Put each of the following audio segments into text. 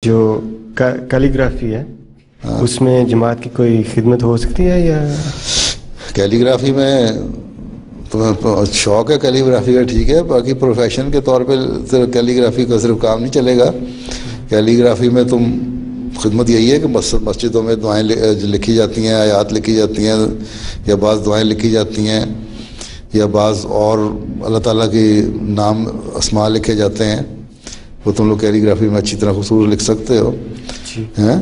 جو کیلیگرافی ہے اس میں جماعت کی کوئی خدمت ہو سکتی ہے یا کیلیگرافی میں تمہیں شوق ہے کیلیگرافی کا ٹھیک ہے، باقی پروفیشن کے طور پہ کیلیگرافی کا صرف کام نہیں چلے گا. کیلیگرافی میں تم خدمت یہی ہے کہ مسجدوں میں دعائیں لکھی جاتی ہیں، آیات لکھی جاتی ہیں، یا بعض دعائیں لکھی جاتی ہیں، یا بعض اور اللہ تعالیٰ کی نام اسماء لکھے جاتے ہیں، وہ تم لوگ کیلیگرافی میں اچھی طرح خوبصورت لکھ سکتے ہو ہیں.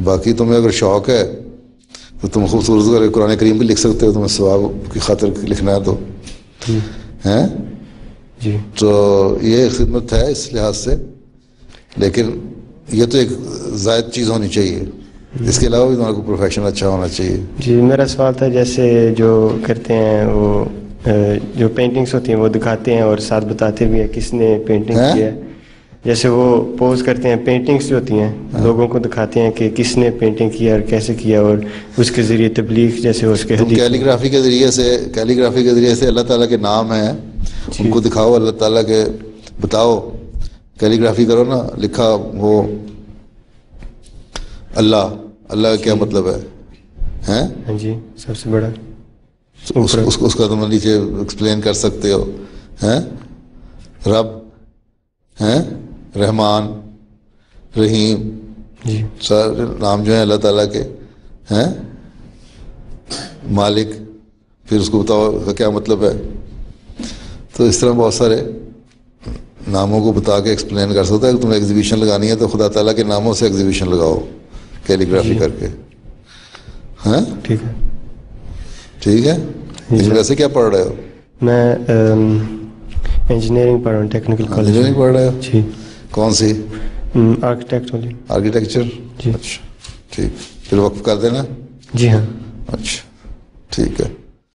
باقی تمہیں اگر شوق ہے تو تم خوبصورت قرآن کریم بھی لکھ سکتے ہو، تمہیں ثواب کی خاطر لکھنا ہے تو ہیں. تو یہ خدمت ہے اس لحاظ سے، لیکن یہ تو ایک زائد چیز ہونی چاہیے، اس کے علاوہ بھی تمہارا کوئی پروفیشن اچھا ہونا چاہیے. جی میرا سوال تھا جیسے جو کرتے ہیں وہ جو پینٹنگز ہوتی ہیں وہ دکھاتے ہیں اور ساتھ بتاتے بھی ہیں کس نے پینٹنگ کیا ہے. جیسے وہ پوز کرتے ہیں پینٹنگز جو ہوتی ہیں لوگوں کو دکھاتے ہیں کہ کس نے پینٹنگ کیا اور کیسے کیا، اور اس کے ذریعے تبلیغ جیسے اس کے کیلیگرافی کے ذریعے سے اللہ تعالیٰ کے نام ہیں ان کو دکھاؤ، اللہ تعالیٰ کے بتاؤ. کیلیگرافی کرو نا، لکھا وہ اللہ کا کیا مطلب ہے ہاں جی سب سے بڑا اس کا تم نیچے ایکسپلین کر سکتے ہو. رب رحمان رحیم سارے نام جو ہیں اللہ تعالیٰ کے ہیں. مالک، پھر اس کو بتاؤ کا کیا مطلب ہے. تو اس طرح بہت سارے ناموں کو بتا کے ایکسپلین کر سکتا ہے. کہ تمہیں ایگزیبیشن لگانی ہے تو خدا تعالیٰ کے ناموں سے ایگزیبیشن لگاؤ کیلیگرافی کر کے. ٹھیک ہے ٹھیک ہے. ویسے کیا پڑھ رہے ہو؟ میں انجینئرنگ پڑھ رہا ہوں، ٹیکنیکل کالج. انجینئرنگ پڑھ رہے ہو؟ جی. کون سی؟ آرکیٹیکچر. جی اچھا ٹھیک. پھر وقف کر دینا. جی ہاں. اچھا ٹھیک ہے.